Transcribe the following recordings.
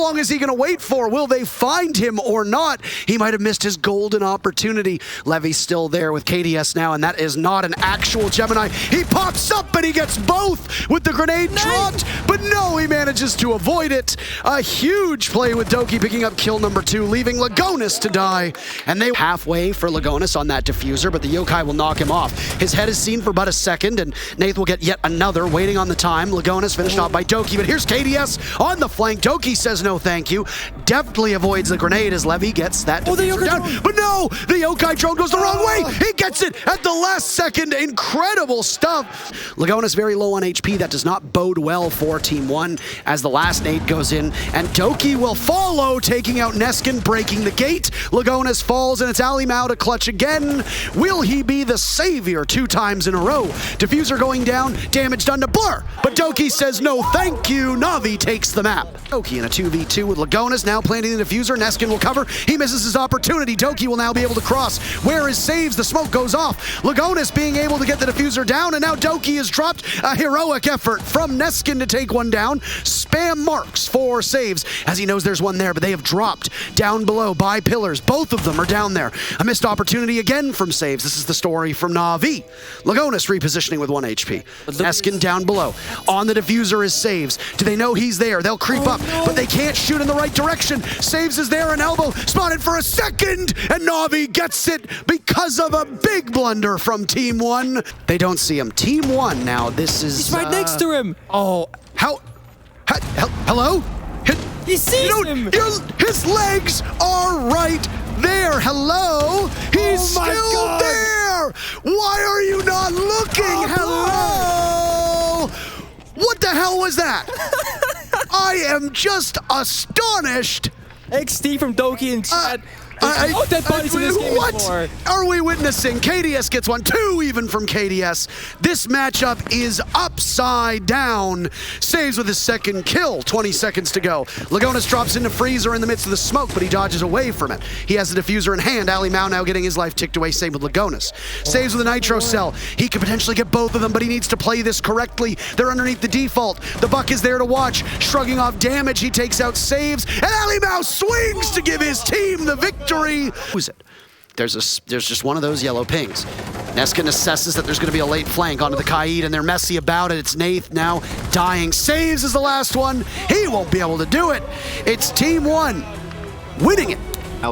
long is he going to wait for? Will they find him or not? He might have missed his golden opportunity. Levy's still there with KDS now, and that is not an actual Gemini. He pops up, and he gets both with the grenade dropped, but no, he manages to avoid it. A huge play with Doki picking up kill number 2, leaving Lagonis to die. And they halfway for Lagonis on that diffuser, but the Yokai will knock him off. His head is seen for but a second, and Nath will get yet another, waiting on the time. Lagonis finished off by Doki, but here's KDS on the flank. Doki says no thank you. Deftly avoids the grenade as Levy gets that diffuser down. But no, the Yokai drone goes the wrong way. He gets it at the last second. Incredible stuff. Lagonis very low on HP. That does not bode well for Team 1 as the last nade goes in, and Doki will follow, taking out Neskin, breaking the gate. Lagonis falls, and it's Ali Mao to clutch again. Will he be the savior 2 times in a row? Diffuser going down, damage done to Blur, but Doki says no thank you. Navi takes the map. Doki in a 2v2 with Lagonis now planting the diffuser. Neskin will cover. He misses his opportunity. Doki will now be able to cross. Where is saves? The smoke goes off. Lagonis being able to get the diffuser down, and now Doki has dropped. A heroic effort from Neskin to take one down. Spam marks for saves as he knows there's one there, but they have dropped down below by pillars. Both of them are down there. A missed opportunity again from saves. This is the story from Navi. Lagonis repositioning with 1 HP. Neskin down below. On the diffuser is saves. Do they know he's there? They'll creep up, but they can't shoot in the right direction. Saves is there, an elbow spotted for a second, and Navi gets it because of a big blunder from Team 1. They don't see him. Team 1 now, this is... He's right next to him. Oh, hello? He sees him. His legs are right there. Hello? He's still there. Why are you not looking? Hello? What the hell was that? I am just astonished. XD from Doki in chat. Dead bodies in this game what are we witnessing? KDS gets 1, 2 even from KDS. This matchup is upside down. Saves with his second kill, 20 seconds to go. Lagonis drops into freezer in the midst of the smoke, but he dodges away from it. He has the diffuser in hand. Ali Mao now getting his life ticked away, same with Lagonis. Saves with a nitro cell. He could potentially get both of them, but he needs to play this correctly. They're underneath the default. The Buck is there to watch. Shrugging off damage, he takes out saves, and Ali Mao swings to give his team the victory. Who's it? There's just one of those yellow pings. Neskin assesses that there's going to be a late flank onto the Kaid, and they're messy about it. It's Nath now dying. Saves is the last one. He won't be able to do it. It's Team 1 winning it.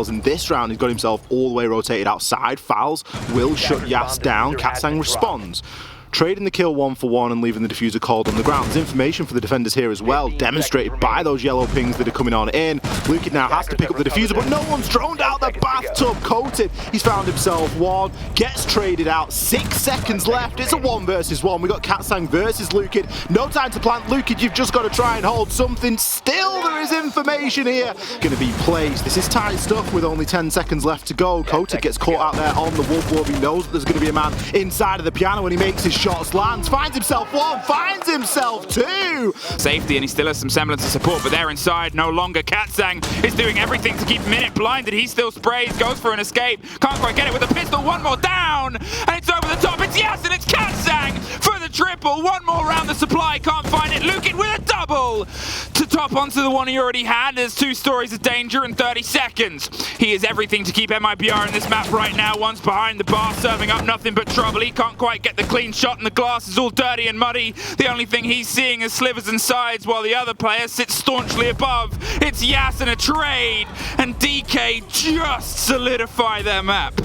In this round, he's got himself all the way rotated outside. Fouls will shut Yas down. Katsang responds. Trading the kill 1 for 1 and leaving the diffuser cold on the ground. There's information for the defenders here as well, demonstrated by those yellow pings that are coming on in. Luke now has to pick up the diffuser, but no one's droned out the bathtub. Coated, he's found himself 1, gets traded out, 6 seconds left. It's a 1 versus 1. We got Katsang versus Lukid. No time to plant Lukid, you've just got to try and hold something. Still, there is information here. Going to be placed. This is tight stuff with only 10 seconds left to go. Coated gets caught out there on the Wolf. He knows that there's going to be a man inside of the piano when he makes his shots, lands, finds himself 1, finds himself 2. Safety, and he still has some semblance of support, but they're inside no longer. Katsang is doing everything to keep Minute blinded. He still sprays, goes for an escape, can't quite get it with a pistol. 1 more down, and it's over the top. It's Yas, and it's Katsang for the triple. 1 more round the supply, can't find it. Lukin with a double to top onto the one he already had. There's 2 stories of danger in 30 seconds. He is everything to keep MIBR in this map right now. One's behind the bar, serving up nothing but trouble. He can't quite get the clean shot, and the glass is all dirty and muddy. The only thing he's seeing is slivers and sides, while the other player sits staunchly above. It's Yas in a trade, and DK just solidify their map.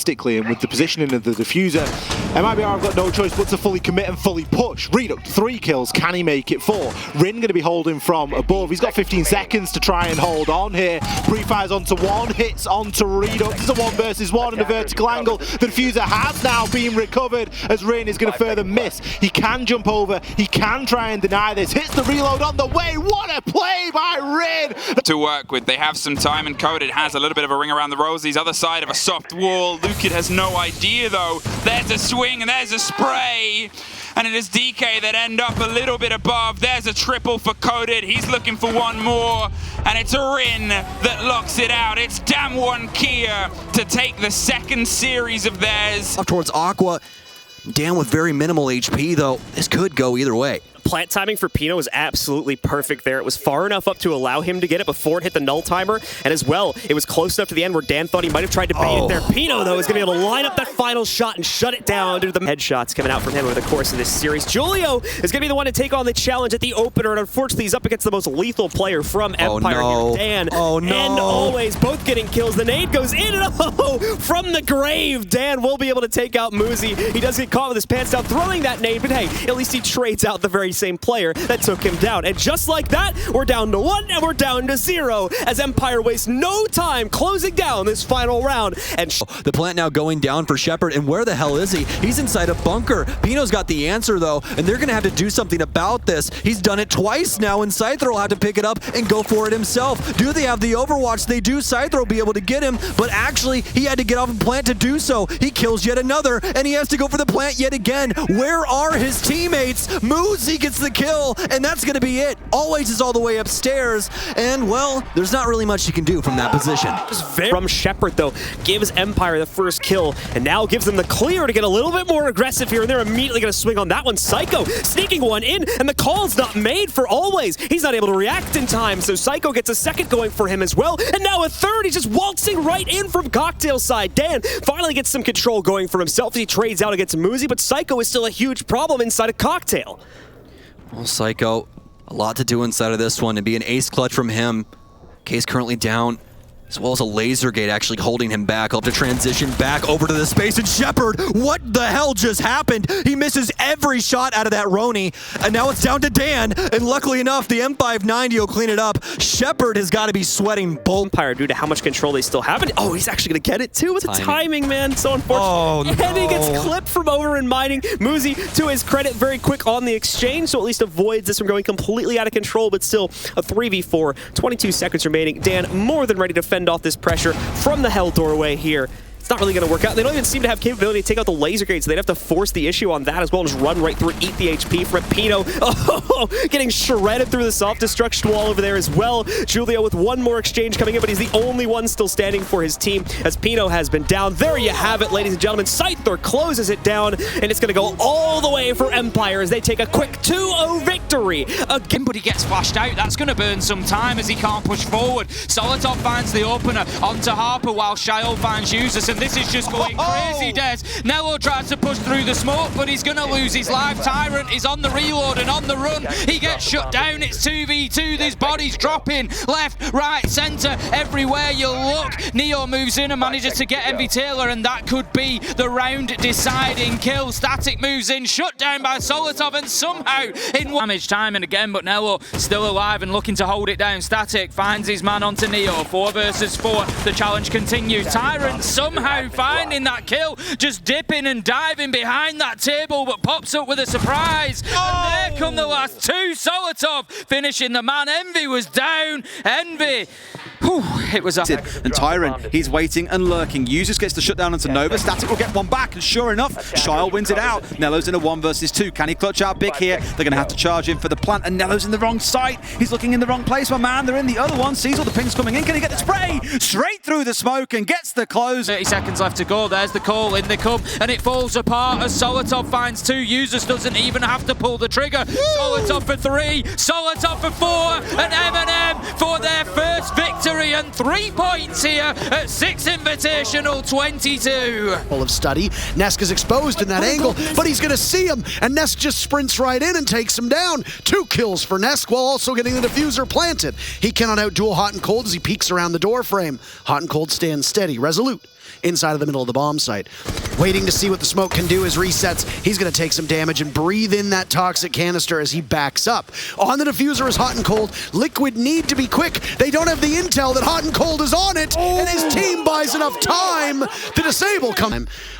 And with the positioning of the diffuser, MIBR have got no choice but to fully commit and fully push. Reduct 3 kills, can he make it 4? Rin going to be holding from above. He's got 15 seconds to try and hold on here. Pre-fires onto 1, hits onto Reduct. It's a 1 versus 1 in a vertical angle. The diffuser has now been recovered as Rin is going to further miss. He can jump over, he can try and deny this. Hits the reload on the way. What a play by Rin! To work with, they have some time, and Coded has a little bit of a ring around the rosies. Other side of a soft wall. Lukid has no idea though. There's a swing and there's a spray. And it is DK that end up a little bit above. There's a triple for Coded. He's looking for 1 more. And it's a Rin that locks it out. It's Damwon Kia to take the 2nd series of theirs. Up towards Aqua. Down with very minimal HP though. This could go either way. plant timing for Pino was absolutely perfect there. It was far enough up to allow him to get it before it hit the null timer, and as well, it was close enough to the end where Dan thought he might have tried to bait it there. Pino, though, is going to be able to line up that final shot and shut it down due to the headshots coming out from him over the course of this series. Julio is going to be the one to take on the challenge at the opener, and unfortunately, he's up against the most lethal player from Empire here, Dan. And always both getting kills. The nade goes in, and from the grave, Dan will be able to take out Muzi. He does get caught with his pants down, throwing that nade, but hey, at least he trades out the very same player that took him down. And just like that, we're down to 1 and we're down to 0 as Empire wastes no time closing down this final round. And the plant now going down for Shepard, and where the hell is he? He's inside a bunker. Pino's got the answer though, and they're gonna have to do something about this. He's done it twice now, and Scyther will have to pick it up and go for it himself. Do they have the Overwatch? They do. Scyther will be able to get him, but actually he had to get off a plant to do so. He kills yet another, and he has to go for the plant yet again. Where are his teammates? Muzi gets the kill, and that's gonna be it. Always is all the way upstairs, and well, there's not really much you can do from that position. From Shepard, though, gives Empire the first kill, and now gives them the clear to get a little bit more aggressive here, and they're immediately going to swing on that one. Psycho sneaking one in, and the call's not made for Always. He's not able to react in time, so Psycho gets a second going for him as well, and now a third. He's just waltzing right in from Cocktail side. Dan finally gets some control going for himself as he trades out against Muzi, but Psycho is still a huge problem inside of Cocktail. Well, Psycho, a lot to do inside of this one, and be an ace clutch from him. Case currently down, as well as a laser gate actually holding him back. He'll have to transition back over to the space, and Shepard, what the hell just happened? He misses every shot out of that Roni, and now it's down to Dan, and luckily enough, the M590 will clean it up. Shepard has got to be sweating both. Empire due to how much control they still have. And he's actually going to get it too with the timing, man. So unfortunate. And he gets clipped from over in mining. Muzi, to his credit, very quick on the exchange, so at least avoids this from going completely out of control, but still a 3v4, 22 seconds remaining. Dan more than ready to fend off this pressure from the hell doorway here. It's not really going to work out. They don't even seem to have capability to take out the laser gate, so they'd have to force the issue on that as well and just run right through it, eat the HP from Pino. Getting shredded through the self-destruction wall over there as well. Julio with one more exchange coming in, but he's the only one still standing for his team as Pino has been down. There you have it, ladies and gentlemen. Scyther closes it down, and it's going to go all the way for Empire as they take a quick 2-0 victory. Again, but he gets flashed out. That's going to burn some time as he can't push forward. Solotov finds the opener onto Harper while Shaol finds Users, and this is just going crazy, Des. Nello tries to push through the smoke, but he's going to lose his life. Tyrant is on the reload and on the run. He gets shut down. It's 2v2. These bodies dropping left, right, center, everywhere you look. Neo moves in and manages to get Invitational, and that could be the round-deciding kill. Static moves in, shut down by Solotov, and somehow in damage time and again, but Nello still alive and looking to hold it down. Static finds his man onto Neo. 4 versus 4. The challenge continues. Tyrant somehow finding that kill, just dipping and diving behind that table, but pops up with a surprise. And there come the last two. Solotov finishing the man. Envy was down. Envy. Whew, it was up. And Tyrant, he's waiting and lurking. Users gets the shutdown onto Nova. Static will get one back, and sure enough, Shaol wins it out. Nello's in a 1 versus 2. Can he clutch out big here? They're going to have to charge in for the plant, and Nello's in the wrong site. He's looking in the wrong place, my man. They're in the other one. Sees all the pings coming in. Can he get the spray? Straight through the smoke and gets the close. 30 seconds left to go. There's the call. In they come, and it falls apart as Solotov finds 2. Users doesn't even have to pull the trigger. Solotov for 3. Solotov for 4. And M&M for their first victory, and 3 points here at 6 Invitational 22. Full of study. Nesk is exposed in that angle, but he's going to see him, and Nesk just sprints right in and takes him down. 2 kills for Nesk while also getting the diffuser planted. He cannot outduel Hot and Cold as he peeks around the door frame. Hot and Cold stands steady, resolute, inside of the middle of the bomb site. Waiting to see what the smoke can do as resets. He's going to take some damage and breathe in that toxic canister as he backs up. On the diffuser is Hot and Cold. Liquid need to be quick. They don't have the intel that Hot and Cold is on it, and his team buys enough time to disable.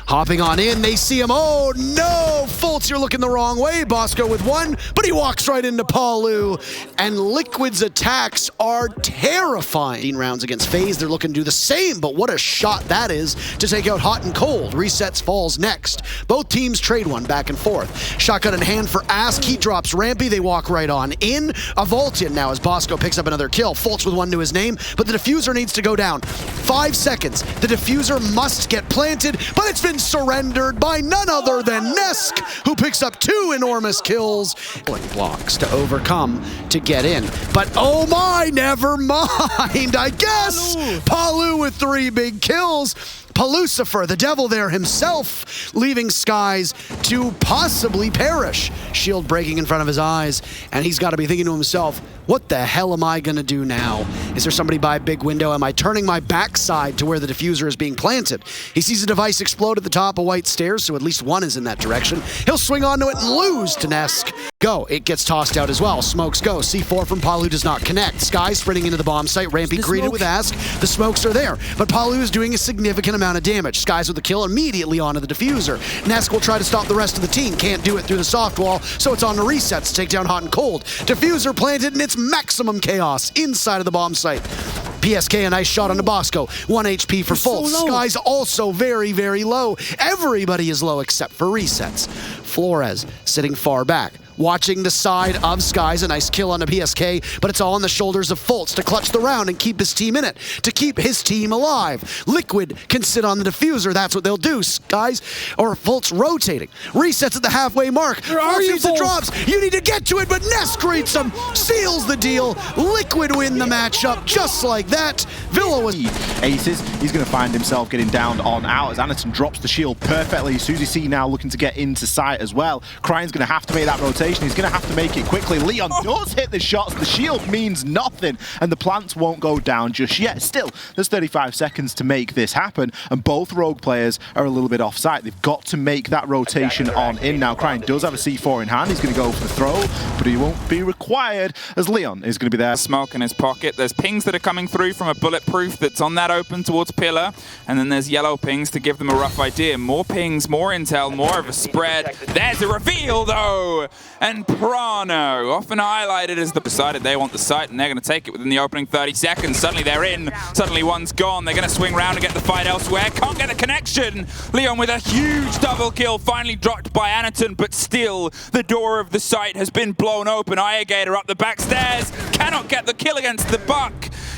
Hopping on in, they see him. Oh no, Fultz, you're looking the wrong way. Bosco with 1, but he walks right into Palu, and Liquid's attacks are terrifying. 15 rounds against FaZe, they're looking to do the same, but what a shot that is to take out Hot and Cold. Resets falls next. Both teams trade one back and forth. Shotgun in hand for Ask. He drops Rampy. They walk right on in. A vault in now as Bosco picks up another kill. Fultz with one to his name, but the diffuser needs to go down. 5 seconds. The diffuser must get planted, but it's been surrendered by none other than Nesk, who picks up 2 enormous kills. Blocks to overcome to get in. But oh my, never mind, I guess. Palu with 3 big kills. Palucifer, the devil there himself, leaving Skies to possibly perish. Shield breaking in front of his eyes, and he's got to be thinking to himself, what the hell am I going to do now? Is there somebody by a big window? Am I turning my backside to where the diffuser is being planted? He sees a device explode at the top of white stairs, so at least one is in that direction. He'll swing onto it and lose to Nesk. Go, it gets tossed out as well. Smokes go. C4 from Palu does not connect. Sky sprinting into the bomb site. Rampy greeted with Ask. The smokes are there, but Palu is doing a significant amount of damage. Skies with the kill immediately onto the diffuser. Nesk will try to stop the rest of the team. Can't do it through the soft wall, so it's on the resets to take down Hot and Cold. Diffuser planted, and it's maximum chaos inside of the bomb site. PSK, a nice shot on the Bosco. 1 HP for Fultz. So Sky's also very, very low. Everybody is low except for resets. Flores sitting far back, watching the side of Skies. A nice kill on the PSK, but it's all on the shoulders of Fultz to clutch the round and keep his team in it, to keep his team alive. Liquid can sit on the diffuser. That's what they'll do. Skies or Fultz rotating. Resets at the halfway mark. Fultz needs the drops. You need to get to it, but Nesk greets him, seals the deal. Liquid win the matchup just like that. Villa was aces. He's going to find himself getting downed on out as Anaton drops the shield perfectly. Suzy C now looking to get into sight as well. Crying's going to have to make that rotation. He's going to have to make it quickly. Leon does hit the shots. The shield means nothing, and the plants won't go down just yet. Still, there's 35 seconds to make this happen, and both rogue players are a little bit off-site. They've got to make that rotation on in now. Crying does have a C4 in hand. He's going to go for the throw, but he won't be required as Leon is going to be there. Smoke in his pocket. There's pings that are coming through from a bulletproof that's on that open towards Pillar, and then there's yellow pings to give them a rough idea. More pings, more intel, more of a spread. There's a reveal though, and Prano, often highlighted as decided they want the site and they're going to take it within the opening 30 seconds. Suddenly they're in, suddenly one's gone. They're going to swing around and get the fight elsewhere. Can't get the connection. Leon with a huge double kill, finally dropped by Anaton, but still the door of the site has been blown open. Iagator up the back stairs, cannot get the kill against the Buck.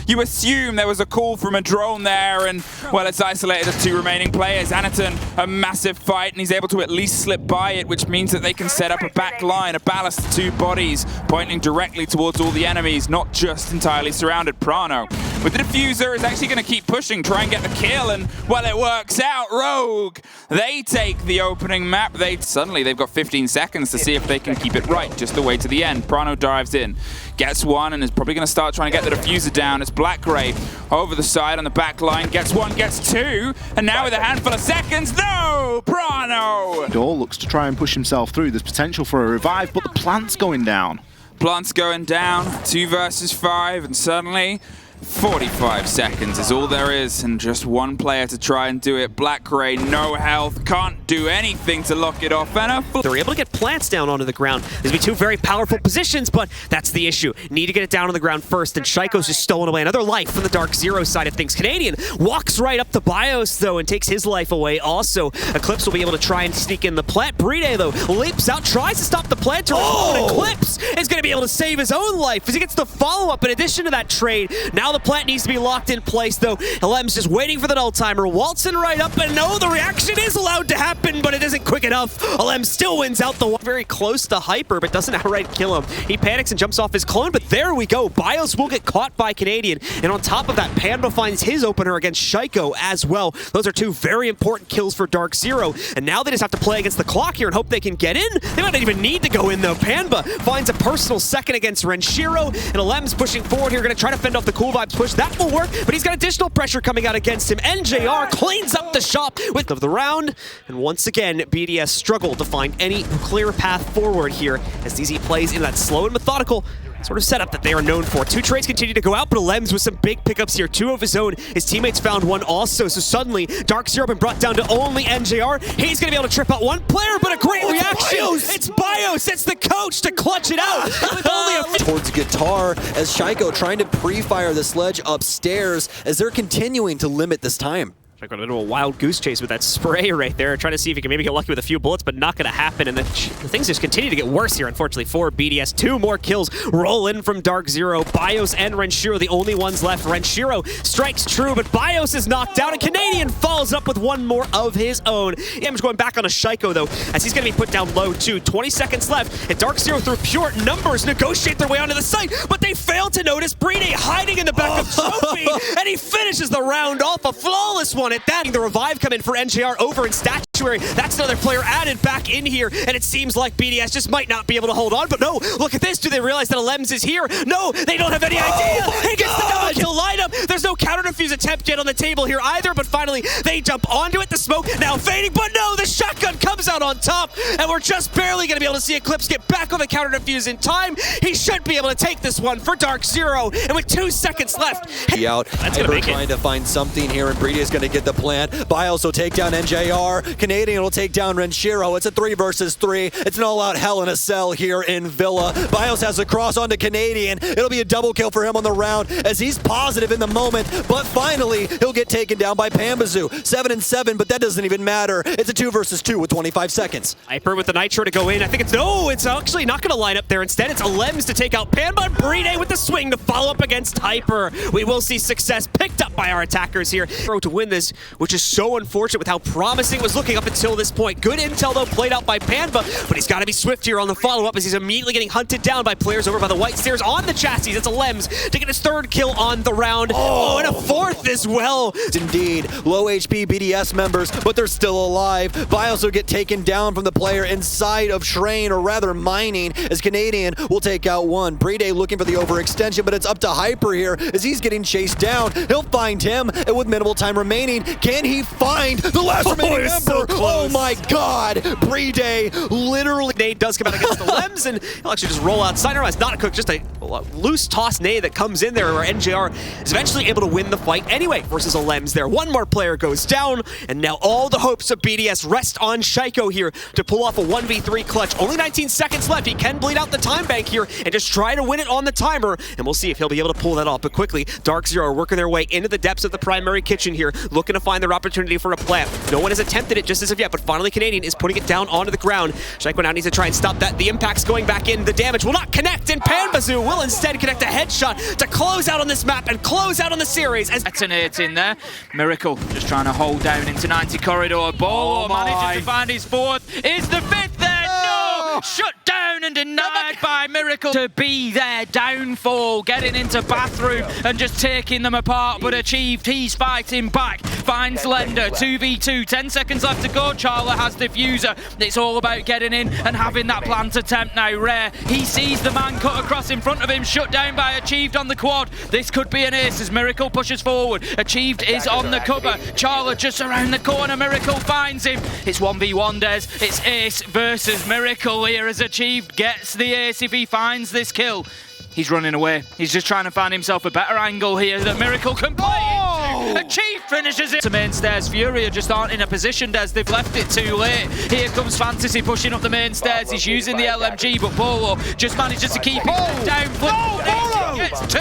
You assume there was a call from a drone there, and well, it's isolated as 2 remaining players. Anaton, a massive fight, and he's able to at least slip by it, which means that they can set up a back line, a ballast of 2 bodies, pointing directly towards all the enemies, not just entirely surrounded. Prano, with the diffuser, is actually going to keep pushing, try and get the kill, and well, it works out. Rogue, they take the opening map. Suddenly they've got 15 seconds to see if they can keep it right, just the way to the end. Prano dives in, gets one, and is probably going to start trying to get the diffuser down. It's Black Gray over the side on the back line, gets 1, gets 2, and now with a handful of seconds, no! Prano! Dor looks to try and push himself through. There's potential for a revive, but the plant's going down. Plant's going down, 2 versus 5, and suddenly 45 seconds is all there is, and just 1 player to try and do it. Black Gray, no health, can't do anything to lock it off. And they're able to get plants down onto the ground. There's be 2 very powerful positions, but that's the issue. Need to get it down on the ground first, and Shaiko's just stolen away another life from the Dark Zero side of things. Canadian walks right up to BIOS, though, and takes his life away also. Eclipse will be able to try and sneak in the plant. Playday, though, leaps out, tries to stop the plant. Eclipse is going to be able to save his own life as he gets the follow-up in addition to that trade. Now the plant needs to be locked in place, though. LM's just waiting for the null timer, waltzing right up, and no, the reaction is allowed to happen, but it isn't quick enough. LM still wins out the very close to Hyper, but doesn't outright kill him. He panics and jumps off his clone, but there we go. BIOS will get caught by Canadian, and on top of that, Panda finds his opener against Shaiko as well. Those are 2 very important kills for Dark Zero, and now they just have to play against the clock here and hope they can get in. They might not even need to go in, though. Panda finds a personal second against Renshiro, and LM's pushing forward here, going to try to fend off the Cool Vibes push. That will work, but he's got additional pressure coming out against him. NJR cleans up the shop with the round, and once again, BDS struggled to find any clear path forward here as DZ plays in that slow and methodical sort of setup that they are known for. 2 trades continue to go out, but Lems with some big pickups here. 2 of his own. His teammates found 1 also, so suddenly Dark Zero been brought down to only NJR. He's going to be able to trip out 1 player, but a great reaction. It's BIOS. It's the coach to clutch it out. With only a towards guitar as Shaiko trying to pre-fire the sledge upstairs as they're continuing to limit this time. Like a little wild goose chase with that spray right there, trying to see if he can maybe get lucky with a few bullets, but not going to happen. And the things just continue to get worse here, unfortunately, for BDS. 2 more kills roll in from Dark Zero. Bios and Renshiro, the only ones left. Renshiro strikes true, but Bios is knocked down, and Canadian follows up with one more of his own. Damage going back on a Shaiko, though, as he's going to be put down low, too. 20 seconds left, and Dark Zero, through pure numbers, negotiate their way onto the site, but they fail to notice Playday hiding in the back of Trophy, and he finishes the round off. A flawless one at that. The revive come in for NJR over in Statuary. That's another player added back in here, and it seems like BDS just might not be able to hold on, but no, look at this. Do they realize that Alems is here? No, they don't have any idea. He gets the double kill lineup. There's no counter defuse attempt yet on the table here either, but finally they jump onto it. The smoke now fading, but no, the shotgun comes out on top, and we're just barely going to be able to see Eclipse get back on the counter defuse in time. He should be able to take this one for Dark Zero, and with 2 seconds left. Out. We're trying to find something here, and Breedy is going to get the plant. Bios will take down NJR. Canadian will take down Renshiro. It's a 3 versus 3. It's an all-out hell in a cell here in Villa. Bios has a cross onto Canadian. It'll be a double kill for him on the round as he's positive in the moment, but finally he'll get taken down by Pambazoo. 7 and 7, but that doesn't even matter. It's a 2 versus 2 with 25 seconds. Hyper with the Nitro to go in. I think it's actually not going to line up there. Instead, it's Alems to take out Panba, and Breedy with the swing to follow up against Hyper. We will see success picked up by our attackers here to win this, which is so unfortunate with how promising it was looking up until this point. Good intel, though, played out by Panba, but he's got to be swift here on the follow-up as he's immediately getting hunted down by players over by the white stairs on the chassis. It's Alems to get his 3rd kill on the round. Oh, and a 4th as well. Indeed, low HP BDS members, but they're still alive. Bios will get taken down from the player inside of Shrine, or rather mining, as Canadian will take out one. Breedy looking for the overextension, but it's up to Hyper here as he's getting chased down. He'll find him, and with minimal time remaining, can he find the last remaining member? So oh my god, Breedy literally. Nade does come out against the Lems, and he'll actually just roll outside. It's not a cook, just a loose toss nade that comes in there, where NJR is eventually able to win the fight anyway versus a Lems there. One more player goes down, and now all the hopes of BDS rest on Shaiko here to pull off a 1v3 clutch. Only 19 seconds left. He can bleed out the time bank here and just try to win it on the timer, and we'll see if he'll be able to pull that off. But quickly, Dark Zero are working their way into the depths of the primary kitchen here, looking to find their opportunity for a plant. No one has attempted it just as of yet, but finally Canadian is putting it down onto the ground. Shaiko now needs to try and stop that. The impact's going back in. The damage will not connect, and Pambazoo will instead connect a headshot to close out on this map and close out on the series. Detonate in there. Miracle just trying to hold down into 90 corridor. Ball manages to find his 4th. Is the 5th there? No! Shut down and denied by Miracle to be their downfall. Getting into bathroom and just taking them apart, but achieved. He's fighting back. Finds Lender. 2v2. 10 seconds left to go. Charla has diffuser. It's all about getting in and having that plant attempt now. Rare. He sees the man cut across in front of him. Shut down by Achieved on the quad. This could be an ace as Miracle pushes forward. Achieved is on the cover. Charla just around the corner. Miracle finds him. It's 1v1 Des. It's ace versus Miracle here as Achieved gets the ace if he finds this kill. He's running away. He's just trying to find himself a better angle here that Miracle can play into. Achieved finishes it to main stairs. FURIA just aren't in a position, Des. They've left it too late. Here comes Fantasy pushing up the main stairs. He's using the LMG, but Polo just manages to keep it down. Gets 2.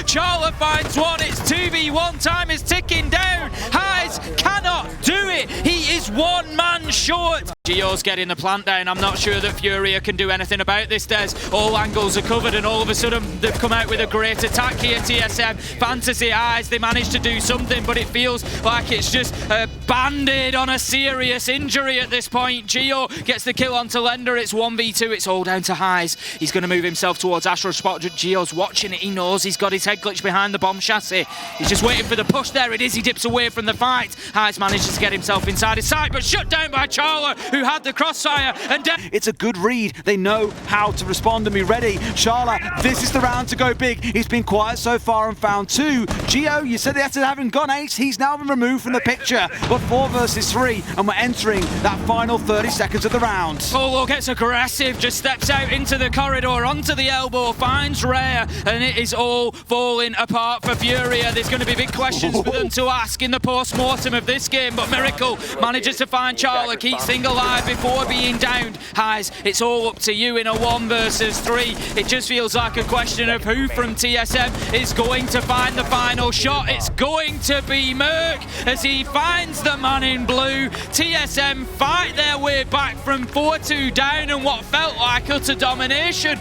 Charla finds 1. It's 2v1. Time is ticking down. Highs cannot do it. He is 1 man short. Gio's getting the plant down. I'm not sure that FURIA can do anything about this, Des. All angles are covered, and all of a sudden they've come out with a great attack here, TSM. Fantasy Eyes, they managed to do something, but it feels like it's just a band-aid on a serious injury at this point. Gio gets the kill onto Lender. It's 1v2. It's all down to Highs. He's going to move himself towards Astro Spot. Gio's watching it. He knows he's got his head glitch behind the bomb chassis. He's just waiting for the push. There it is. He dips away from the fight. Highs manages to get himself inside his sight, but shut down by Charla, who had the crossfire. And it's a good read. They know how to respond and be ready. Charla, this is the round to go big. He's been quiet so far and found 2. Gio, you said he had to have him gone ace. He's now been removed from the picture. But 4 versus 3, and we're entering that final 30 seconds of the round. Polo gets aggressive, just steps out into the corridor, onto the elbow, finds Rare, and it is all falling apart for Furia. There's going to be big questions for them to ask in the post-mortem of this game, but Miracle manages to find Charla, keeps things alive before being downed. Highs, it's all up to you in a 1 versus 3. It just feels like a question of who from TSM is going to find the final shot. It's going to be Merc as he finds the man in blue. TSM fight their way back from 4-2 down and what felt like utter domination